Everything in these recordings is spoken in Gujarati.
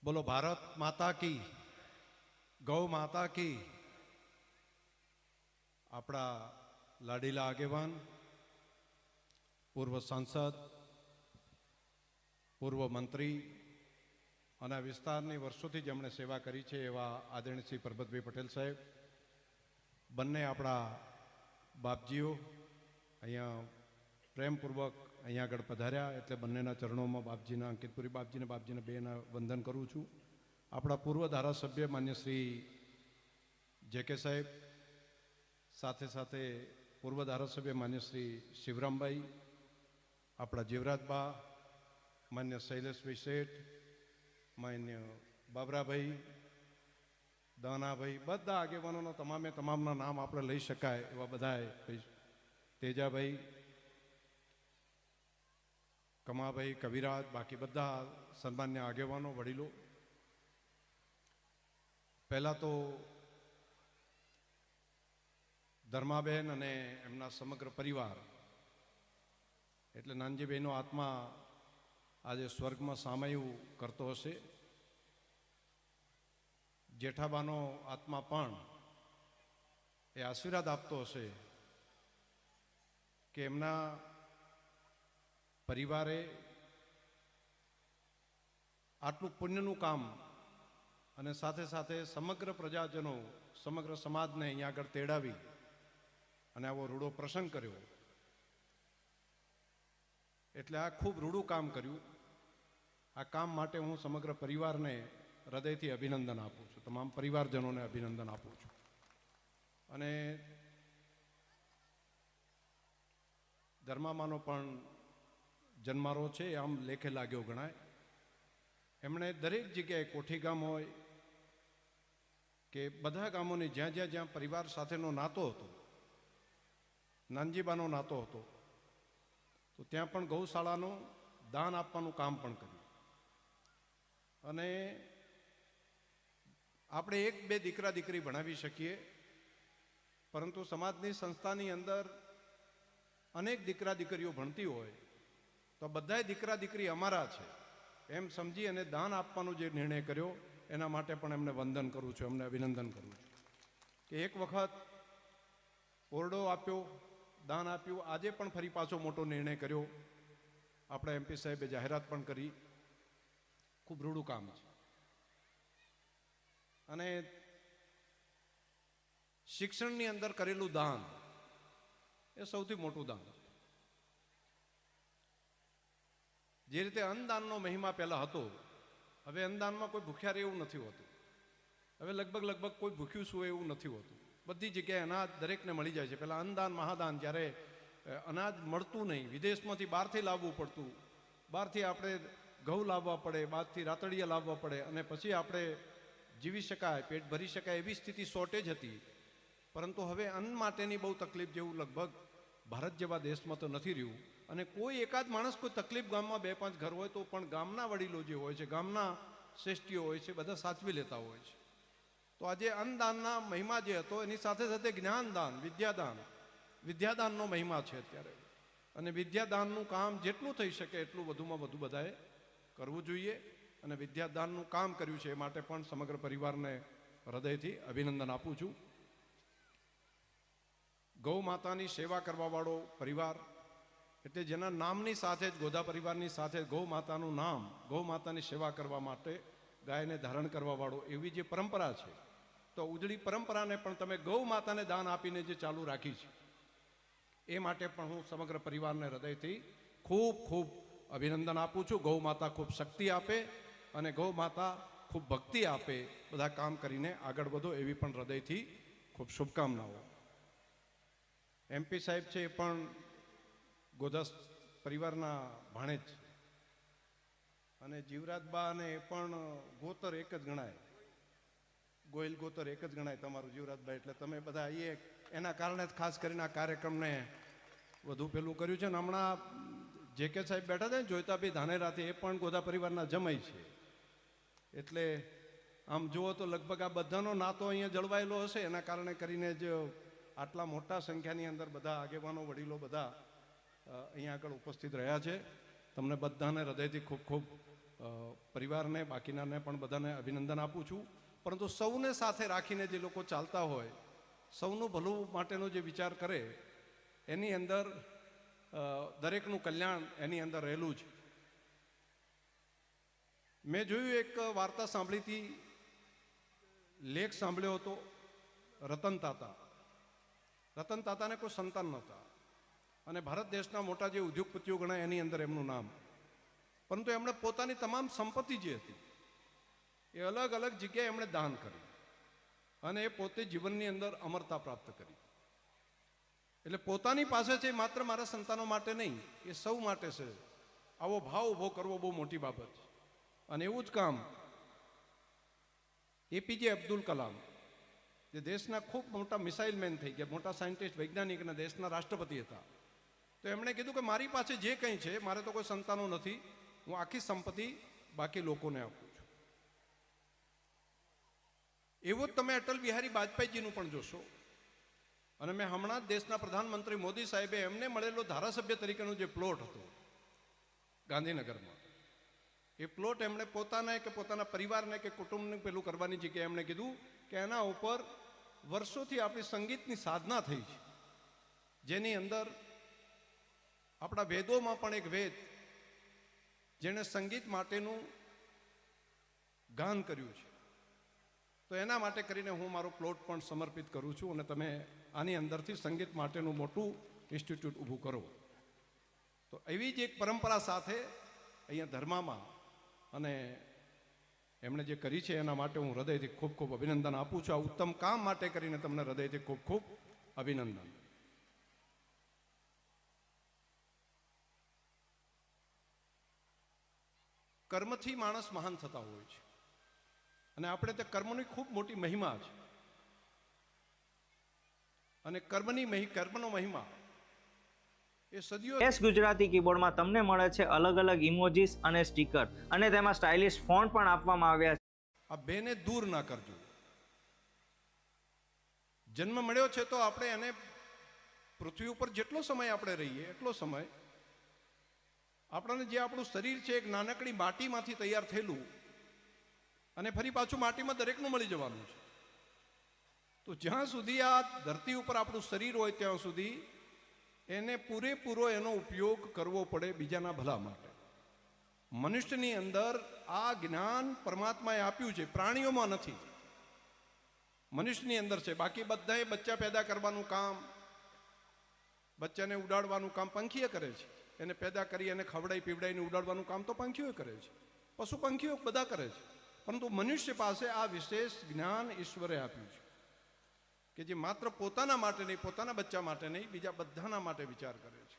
बोलो भारत माता की, गौ माता की। अपना लाडीला आगेवान, पूर्व सांसद, पूर्व मंत्री અને વિસ્તારની વર્ષોથી જેમણે સેવા કરી છે એવા આદરણીય શ્રી પરબતભાઈ પટેલ સાહેબ, બંને આપણા બાપજીઓ અહીંયા પ્રેમપૂર્વક અહીંયા આગળ પધાર્યા, એટલે બંનેના ચરણોમાં બાપજીના, અંકિતપુરી બાપજીને બેના વંદન કરું છું. આપણા પૂર્વ ધારાસભ્ય માન્ય શ્રી જે.કે. સાહેબ, સાથે સાથે પૂર્વ ધારાસભ્ય માન્ય શ્રી શિવરામભાઈ, આપણા જીવરાજબા, માન્ય શૈલેષભાઈ શેઠ, માન્ય બાબરાભાઈ, દાનાભાઈ, બધા આગેવાનોના તમામના નામ આપણે લઈ શકાય એવા બધાએ, તેજાભાઈ, કમાભાઈ, કવિરાજ, બાકી બધા સન્માન્ય આગેવાનો, વડીલો. પહેલાં તો ધર્માબેન અને એમના સમગ્ર પરિવાર, એટલે નાનજીભાઈનો આત્મા આજે સ્વર્ગમાં સામયું કરતો હશે. જેઠાબાનો આત્મા પણ એ આશીર્વાદ આપતો હશે કે એમના પરિવારે આટલું પુણ્યનું કામ અને સાથે સાથે સમગ્ર પ્રજાજનો, સમગ્ર સમાજને અહીંયા આગળ તેડાવી અને આવો રૂડો પ્રસંગ કર્યો. એટલે આ ખૂબ રૂડું કામ કર્યું. આ કામ માટે હું સમગ્ર પરિવારને હૃદયથી અભિનંદન આપું છું, તમામ પરિવારજનોને અભિનંદન આપું છું. અને ધર્મામાનો પણ જન્મારો છે, આમ લેખે લાગ્યો ગણાય. એમણે દરેક જગ્યાએ, કોઠી ગામ હોય કે બધા ગામોની જ્યાં જ્યાં પરિવાર સાથેનો નાતો હતો, નાનજીબાનો નાતો હતો, તો ત્યાં પણ ગૌશાળાનું દાન આપવાનું કામ પણ કર્યું. અને આપણે એક બે દીકરા દીકરી ભણાવી શકીએ, પરંતુ સમાજની સંસ્થાની અંદર અનેક દીકરા દીકરીઓ ભણતી હોય તો બધાય દીકરા દીકરી અમારા છે એમ સમજી અને દાન આપવાનો જે નિર્ણય કર્યો એના માટે પણ એમને વંદન કરું છું, એમને અભિનંદન કરું છું. કે એક વખત ઓરડો આપ્યો, દાન આપ્યું, આજે પણ ફરી પાછો મોટો નિર્ણય કર્યો. આપણા એમપી સાહેબે જાહેરાત પણ કરી. ખૂબ રૂડું કામ છે. અને શિક્ષણની અંદર કરેલું દાન એ સૌથી મોટું દાન. જે રીતે અન્નદાનનો મહિમા પહેલા હતો, હવે અન્નદાનમાં કોઈ ભૂખ્યા રહે એવું નથી હોતું. હવે લગભગ કોઈ ભૂખ્યું શું એવું નથી હોતું. બધી જગ્યાએ અનાજ દરેકને મળી જાય છે. પહેલાં અન્નદાન મહાદાન, જ્યારે અનાજ મળતું નહીં, વિદેશમાંથી બહારથી લાવવું પડતું, બહારથી આપણે ઘઉં લાવવા પડે, બહારથી રાતડિયા લાવવા પડે, અને પછી આપણે જીવી શકાય, પેટ ભરી શકાય એવી સ્થિતિ, શોર્ટેજ હતી. પરંતુ હવે અન્ન માટેની બહુ તકલીફ જેવું લગભગ ભારત જેવા દેશમાં તો નથી રહ્યું. અને કોઈ એકાદ માણસ કોઈ તકલીફ ગામમાં 2-5 ઘર હોય તો પણ ગામના વડીલો જે હોય છે, ગામના શ્રેષ્ઠીઓ હોય છે, બધા સાચવી લેતા હોય છે. તો આજે અન્નદાનના મહિમા જે હતો એની સાથે સાથે જ્ઞાનદાન, વિદ્યાદાનનો મહિમા છે અત્યારે. અને વિદ્યાદાનનું કામ જેટલું થઈ શકે એટલું વધુમાં વધુ બધાએ કરવું જોઈએ. અને વિદ્યાદાનનું કામ કર્યું છે એ માટે પણ સમગ્ર પરિવારને હૃદયથી અભિનંદન આપું છું. ગૌ માતાની સેવા કરવાવાળો પરિવાર, એટલે જેના નામની સાથે જ, ગોધા પરિવારની સાથે ગૌ માતાનું નામ, ગૌ માતાની સેવા કરવા માટે ગાયને ધારણ કરવાવાળો, એવી જે પરંપરા છે, તો ઉજળી પરંપરાને પણ તમે ગૌ માતાને દાન આપીને જે ચાલુ રાખી છે એ માટે પણ હું સમગ્ર પરિવારને હૃદયથી ખૂબ ખૂબ અભિનંદન આપું છું. ગૌ માતા ખૂબ શક્તિ આપે અને ગૌ માતા ખૂબ ભક્તિ આપે. બધા કામ કરીને આગળ વધો એવી પણ હૃદયથી ખૂબ શુભકામનાઓ. એમપી સાહેબ છે એ પણ ગોધા પરિવારના ભાણેજ છે. અને જીવરાજબા અને એ પણ ગોતર એક જ ગણાય, ગોયલ ગોતર એક જ ગણાય તમારું જીવરાજબા. એટલે તમે બધા એ એના કારણે જ ખાસ કરીને આ કાર્યક્રમને વધુ પેલું કર્યું છે. અને હમણાં જે.કે. સાહેબ બેઠા હતા ને, જોઈતાભાઈ ધાનેરાથી, એ પણ ગોધા પરિવારના જમાઈ છે. એટલે આમ જુઓ તો લગભગ આ બધાનો નાતો અહીંયા જળવાયેલો હશે. એના કારણે કરીને જ આટલા મોટા સંખ્યાની અંદર બધા આગેવાનો, વડીલો બધા અહીંયા આગળ ઉપસ્થિત રહ્યા છે. તમને બધાને હૃદયથી ખૂબ ખૂબ પરિવારને બાકીનાને પણ બધાને અભિનંદન આપું છું. પરંતુ સૌને સાથે રાખીને જે લોકો ચાલતા હોય, સૌનું ભલું માટેનો જે વિચાર કરે, એની અંદર દરેકનું કલ્યાણ એની અંદર રહેલું છે. મેં જોયું, એક વાર્તા સાંભળી હતી, લેખ સાંભળ્યો હતો. રતન તાતાને કોઈ સંતાન નહોતા અને ભારત દેશના મોટા જે ઉદ્યોગપતિઓ ગણાય એની અંદર એમનું નામ. પરંતુ એમણે પોતાની તમામ સંપત્તિ જે હતી એ અલગ અલગ જગ્યાએ એમણે દાન કરી અને એ પોતે જીવનની અંદર અમરતા પ્રાપ્ત કરી. એટલે પોતાની પાસે છે માત્ર મારા સંતાનો માટે નહીં, એ સૌ માટે છે. આવો ભાવ ઊભો કરવો બહુ મોટી બાબત છે. અને એવું જ કામ એપીજે અબ્દુલ કલામ, જે દેશના ખૂબ મોટા મિસાઇલ મેન થઈ ગયા, મોટા સાયન્ટિસ્ટ, વૈજ્ઞાનિક અને દેશના રાષ્ટ્રપતિ હતા. તો એમણે કીધું કે મારી પાસે જે કંઈ છે, મારે તો કોઈ સંતાનો નથી, હું આખી સંપત્તિ બાકી લોકોને આપું છું. એવું જ તમે અટલ બિહારી વાજપેયીજીનું પણ જોશો. અને મેં હમણાં જ દેશના પ્રધાનમંત્રી મોદી સાહેબે એમને મળેલો ધારાસભ્ય તરીકેનો જે પ્લોટ હતો ગાંધીનગરમાં, એ પ્લોટ એમણે પોતાને કે પોતાના પરિવારને કે કુટુંબને પેલું કરવાની જગ્યાએ એમણે કીધું કે એના ઉપર વર્ષોથી આપણી સંગીતની સાધના થઈ છે, જેની અંદર આપણા વેદોમાં પણ એક વેદ જેણે સંગીત માટેનું ગાન કર્યું છે. તો એના માટે કરીને હું મારો પ્લોટ પણ સમર્પિત કરું છું અને તમે આની અંદરથી સંગીત માટેનું મોટું ઇન્સ્ટિટ્યૂટ ઊભું કરો. તો એવી જ એક પરંપરા સાથે અહીંયા ધર્મમાં અને એમણે જે કરી છે એના માટે હું હૃદયથી ખૂબ ખૂબ અભિનંદન આપું છું. આ ઉત્તમ કામ માટે કરીને તમને હૃદયથી ખૂબ ખૂબ અભિનંદન. કર્મથી માણસ મહાન થતા હોય છે અને આપણે તે કર્મની ખૂબ મોટી મહિમા છે. અને કર્મનો મહિમા એ સદીઓ. એસ ગુજરાતી કીબોર્ડમાં તમને મળે છે અલગ અલગ ઇમોજીસ અને સ્ટીકર, અને તેમાં સ્ટાઇલિશ ફોન્ટ પણ આપવામાં આવ્યા છે. આ બેને દૂર ના કરજો. જન્મ મળ્યો છે તો આપણે એને પૃથ્વી ઉપર જેટલો સમય આપણે રહીએ એટલો સમય આપણને જે આપણું શરીર છે એક નાનકડી માટીમાંથી તૈયાર થયેલું અને ફરી પાછું માટીમાં દરેકનું મળી જવાનું છે. તો જ્યાં સુધી આ ધરતી ઉપર આપણું શરીર હોય ત્યાં સુધી એને પૂરેપૂરો એનો ઉપયોગ કરવો પડે બીજાના ભલા માટે. મનુષ્યની અંદર આ જ્ઞાન પરમાત્માએ આપ્યું છે, પ્રાણીઓમાં નથી, મનુષ્યની અંદર છે. બાકી બધાએ બચ્ચા પેદા કરવાનું કામ, બચ્ચાને ઉડાડવાનું કામ પંખીએ કરે છે. એને પેદા કરી એને ખવડાઈ પીવડાઈને ઉડાડવાનું કામ તો પંખીઓ કરે છે, પશુ પંખીઓ બધા કરે છે. પરંતુ મનુષ્ય પાસે આ વિશેષ જ્ઞાન ઈશ્વરે આપ્યું છે કે જે માત્ર પોતાના માટે નહીં, પોતાના બચ્ચા માટે નહીં, બીજા બધાના માટે વિચાર કરે છે.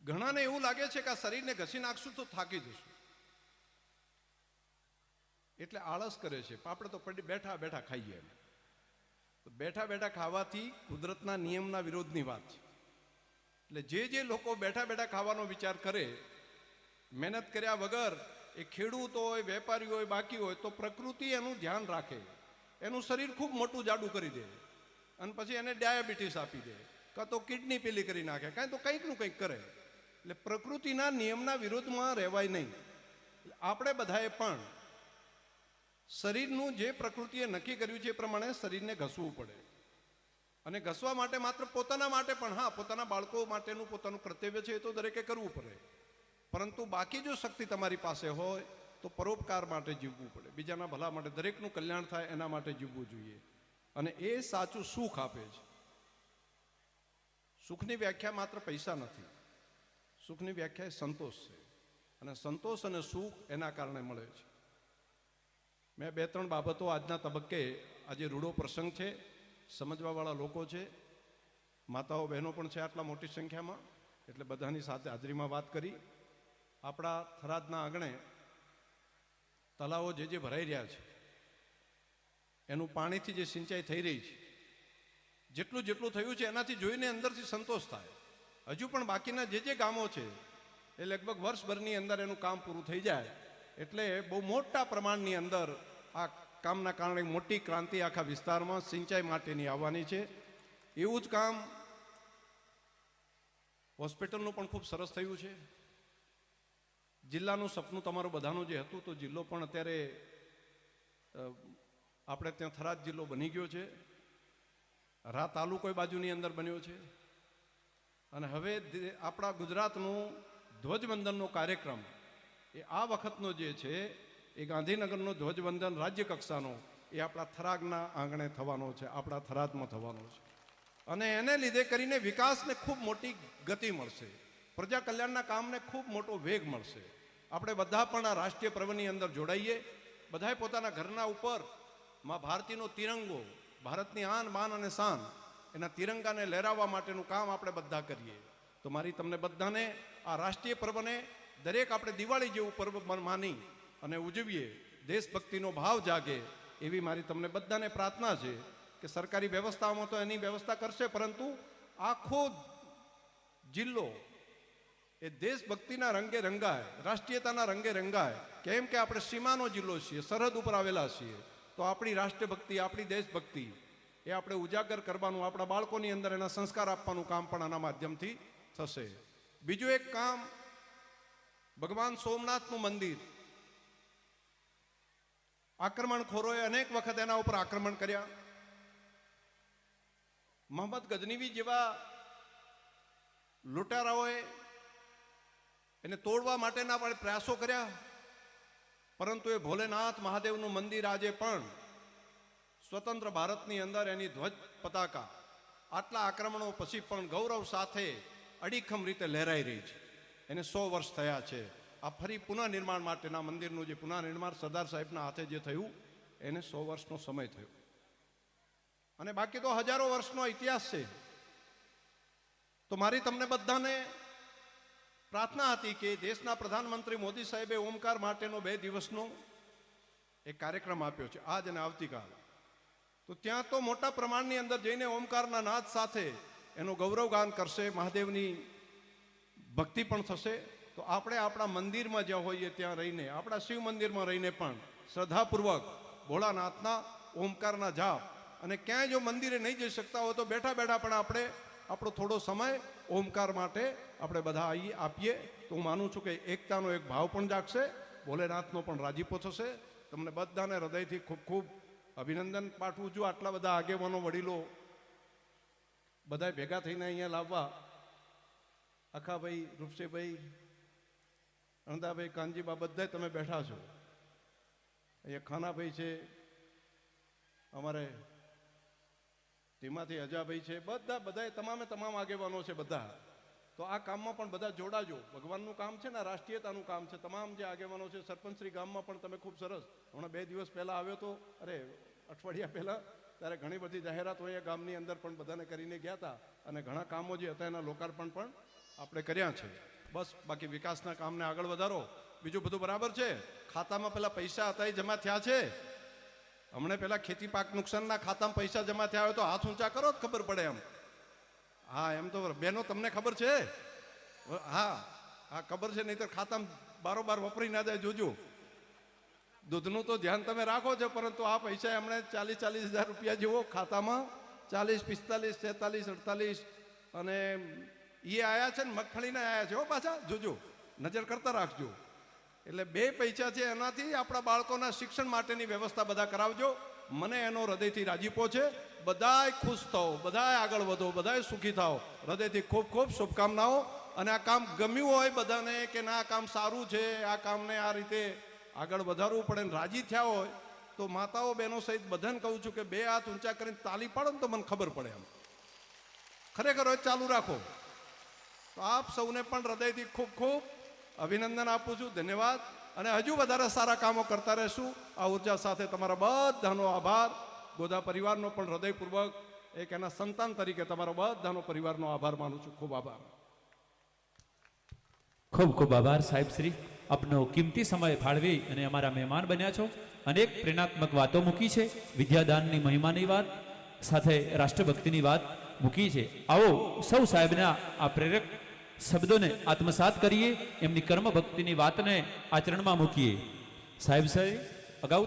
ઘણાને એવું લાગે છે કે આ શરીરને ઘસી નાખશું તો થાકી જશું, એટલે આળસ કરે છે. આપણે તો બેઠા બેઠા ખાઈએ. તો બેઠા બેઠા ખાવાથી કુદરતના નિયમના વિરોધની વાત છે. એટલે જે લોકો બેઠા બેઠા ખાવાનો વિચાર કરે, મહેનત કર્યા વગર, એ ખેડૂત હોય, વેપારી હોય, બાકી હોય, તો પ્રકૃતિ એનું ધ્યાન રાખે, એનું શરીર ખૂબ મોટું જાડું કરી દે અને પછી એને ડાયાબિટીસ આપી દે, કાં તો કિડની પેલી કરી નાખે, કાંઈ તો કંઈકનું કંઈક કરે. એટલે પ્રકૃતિના નિયમના વિરોધમાં રહેવાય નહીં. આપણે બધાએ પણ શરીરનું જે પ્રકૃતિએ નક્કી કર્યું છે એ પ્રમાણે શરીરને ઘસવું પડે. અને ઘસવા માટે માત્ર પોતાના માટે પણ, હા, પોતાના બાળકો માટેનું પોતાનું કર્તવ્ય છે એ તો દરેકે કરવું પડે. પરંતુ બાકી જો શક્તિ તમારી પાસે હોય તો પરોપકાર માટે જીવવું પડે, બીજાના ભલા માટે, દરેકનું કલ્યાણ થાય એના માટે જીવવું જોઈએ. અને એ સાચું સુખ આપે છે. સુખની વ્યાખ્યા માત્ર પૈસા નથી, સુખની વ્યાખ્યા એ સંતોષ છે. અને સંતોષ અને સુખ એના કારણે મળે છે. મેં 2-3 બાબતો આજના તબક્કે, આજે રૂડો પ્રસંગ છે, સમજવાવાળા લોકો છે, માતાઓ બહેનો પણ છે આટલા મોટી સંખ્યામાં, એટલે બધાની સાથે હાજરીમાં વાત કરી. આપણા થરાદના આંગણે તલાવો જે ભરાઈ રહ્યા છે એનું પાણીથી જે સિંચાઈ થઈ રહી છે, જેટલું થયું છે એનાથી જોઈને અંદરથી સંતોષ થાય. હજુ પણ બાકીના જે ગામો છે એ લગભગ વર્ષભરની અંદર એનું કામ પૂરું થઈ જાય એટલે બહુ મોટા પ્રમાણની અંદર આ કામના કારણે મોટી ક્રાંતિ આખા વિસ્તારમાં સિંચાઈ માટેની આવવાની છે. એવું જ કામ હોસ્પિટલનું પણ ખૂબ સરસ થયું છે. જિલ્લાનું સપનું તમારું બધાનું જે હતું તો જિલ્લો પણ અત્યારે આપણે ત્યાં થરાદ જિલ્લો બની ગયો છે, રા તાલુકો બાજુની અંદર બન્યો છે, અને હવે આપણા ગુજરાતનું ધ્વજવંદનનો કાર્યક્રમ એ આ વખતનો જે છે એ ગાંધીનગરનો ધ્વજવંદન રાજ્ય કક્ષાનો એ આપણા થરાદના આંગણે થવાનો છે, આપણા થરાદમાં થવાનો છે. અને એને લીધે કરીને વિકાસને ખૂબ મોટી ગતિ મળશે, પ્રજા કલ્યાણના કામને ખૂબ મોટો વેગ મળશે. આપણે બધા પણ આ રાષ્ટ્રીય પર્વની અંદર જોડાઈએ, બધાએ પોતાના ઘરના ઉપર માં ભારતીનો તિરંગો, ભારતની આન બાન અને શાન, એના તિરંગાને લહેરાવવા માટેનું કામ આપણે બધા કરીએ. તો મારી તમને બધાને આ રાષ્ટ્રીય પર્વને દરેક આપણે દિવાળી જેવું પર્વ માની અને ઉજવીએ, દેશભક્તિનો ભાવ જાગે એવી મારી તમને બધાને પ્રાર્થના છે કે સરકારી વ્યવસ્થાઓમાં તો એની વ્યવસ્થા કરશે, પરંતુ આખો જિલ્લો એ દેશભક્તિના રંગે રંગાય, રાષ્ટ્રીયતાના રંગે રંગાય. કેમ કે આપણે સીમાનો જિલ્લો છીએ, સરહદ ઉપર આવેલા છીએ, તો આપણી રાષ્ટ્રભક્તિ, આપણી દેશભક્તિ એ આપણે ઉજાગર કરવાનું, આપણા બાળકોની અંદર એના સંસ્કાર આપવાનું કામ પણ આના માધ્યમથી થશે. બીજું એક કામ, ભગવાન સોમનાથનું મંદિર, આક્રમણખોરોએ અનેક વખત એના ઉપર આક્રમણ કર્યા. મોહમ્મદ ગજનીવી જેવા લૂંટારાઓએ એને તોડવા માટેના પણ પ્રયાસો કર્યા, પરંતુ એ ભોલેનાથ મહાદેવનું મંદિર આજે પણ સ્વતંત્ર ભારતની અંદર એની ધ્વજ પતાકા આટલા આક્રમણો પછી પણ ગૌરવ સાથે અડીખમ રીતે લહેરાઈ રહી છે. એને 100 વર્ષ થયા છે. આ ફરી પુનઃનિર્માણ માટેના મંદિરનું જે પુનઃનિર્માણ સરદાર સાહેબના હાથે જે થયું એને 100 વર્ષનો સમય થયો, અને બાકી તો હજારો વર્ષનો ઇતિહાસ છે. તો મારી તમને બધાને પ્રાર્થના હતી કે દેશના પ્રધાનમંત્રી મોદી સાહેબે ઓમકાર માટેનો 2 દિવસનો એક કાર્યક્રમ આપ્યો છે, આજ અને આવતીકાલ. તો ત્યાં તો મોટા પ્રમાણની અંદર જઈને ઓમકારના નાદ સાથે એનું ગૌરવગાન કરશે, મહાદેવની ભક્તિ પણ થશે. તો આપણે આપણા મંદિરમાં જ્યાં હોઈએ ત્યાં રહીને, આપણા શિવ મંદિરમાં રહીને પણ શ્રદ્ધાપૂર્વક ભોળાનાથના ઓમકારના જાપ, અને ક્યાંય જો મંદિરે નહીં જઈ શકતા હોય તો બેઠા બેઠા પણ આપણે આપણો થોડો સમય ઓમકાર માટે આપણે બધા આપીએ. તો હું માનું છું કે એકતાનો એક ભાવ પણ જાગશે, ભોલેનાથનો પણ રાજીપો થશે. તમને બધાને હૃદયથી ખૂબ ખૂબ અભિનંદન પાઠવું છું. આટલા બધા આગેવાનો, વડીલો બધા ભેગા થઈને અહીંયા લાવવા, અખાભાઈ, રૂપસેભાઈ, અણદાભાઈ, કાનજીબા બધા તમે બેઠા છો. અહીંયા ખાનાભાઈ છે, અમારે તેમાંથી અજાભાઈ છે, બધા તમામ આગેવાનો છે બધા. તો આ કામમાં પણ બધા જોડાજો. ભગવાનનું કામ છે ને, રાષ્ટ્રીયતાનું કામ છે. તમામ જે આગેવાનો છે, સરપંચશ્રી ગામમાં પણ તમે ખૂબ સરસ, હમણાં 2 દિવસ પહેલાં આવ્યો તો, અઠવાડિયા પહેલાં, ત્યારે ઘણી બધી જાહેરાતો અહીંયા ગામની અંદર પણ બધાને કરીને ગયા હતા, અને ઘણા કામો જે હતા એના લોકાર્પણ પણ આપણે કર્યા છે. બસ બાકી વિકાસના કામને આગળ વધારો. બીજું બધું બરાબર છે. ખાતામાં પેલા પૈસા હતા એ જમા થયા છે? હમણાં પેલા ખેતી પાક નુકસાનના ખાતામાં પૈસા જમા થયા હોય તો હાથ ઊંચા કરો જ ખબર પડે એમ. હા, એમ તો બેનો તમને ખબર છે? હા ખબર છે, નહીં તો ખાતામાં બારોબાર વપરી ના જાય. જોજો, દૂધનું તો ધ્યાન તમે રાખો છો, પરંતુ આ પૈસા એમણે 40,000 રૂપિયા જેવો ખાતામાં 40, 45, 46, 48 અને એ આયા છે ને મગફળીના આયા છે હો પાછા. જોજો, નજર કરતા રાખજો. એટલે 2 પૈસા છે એનાથી આપણા બાળકોના શિક્ષણ માટેની વ્યવસ્થા બધા કરાવજો. મને એનો હૃદયથી રાજીપો છે. બધાય ખુશ થાઓ, બધાય આગળ વધો, બધાય સુખી થાઓ. હૃદયથી ખૂબ ખૂબ શુભકામનાઓ. અને આ કામ ગમ્યું હોય બધાને કે ના, આ કામ સારું છે, આ કામને આ રીતે આગળ વધારવું પડે ને રાજી થયા હોય તો માતાઓ, બહેનો સહિત બધાને કહું છું કે 2 હાથ ઊંચા કરીને તાલી પાડો ને તો મને ખબર પડે એમ. ખરેખર હોય ચાલુ રાખો. તો આપ સૌને પણ હૃદયથી ખૂબ ખૂબ અભિનંદન આપું છું. ધન્યવાદ. અને હજુ વધારે સારા કામો કરતા રહેશું. આ ઉર્જા સાથે તમારા બધાનો આભાર. ગોધા પરિવારનો પણ હૃદયપૂર્વક એક એના સંતાન તરીકે તમારો બધાનો પરિવારનો આભાર માનું છું. ખૂબ આભાર. ખૂબ ખૂબ આભાર સાહેબ શ્રી, આપનો કિંમતી સમય ફાળવી અને અમારા મહેમાન બન્યા છો. અનેક પ્રેરણાત્મક વાતો મૂકી છે, વિદ્યાદાનની મહિમાની વાત સાથે રાષ્ટ્રભક્તિની વાત મૂકી છે. આવો સૌ સાહેબના આ પ્રેરક શબ્દોને આત્મસાત કરીએ, એમની કર્મ ભક્તિની વાતને આચરણમાં મૂકીએ. સાહેબ અગાઉ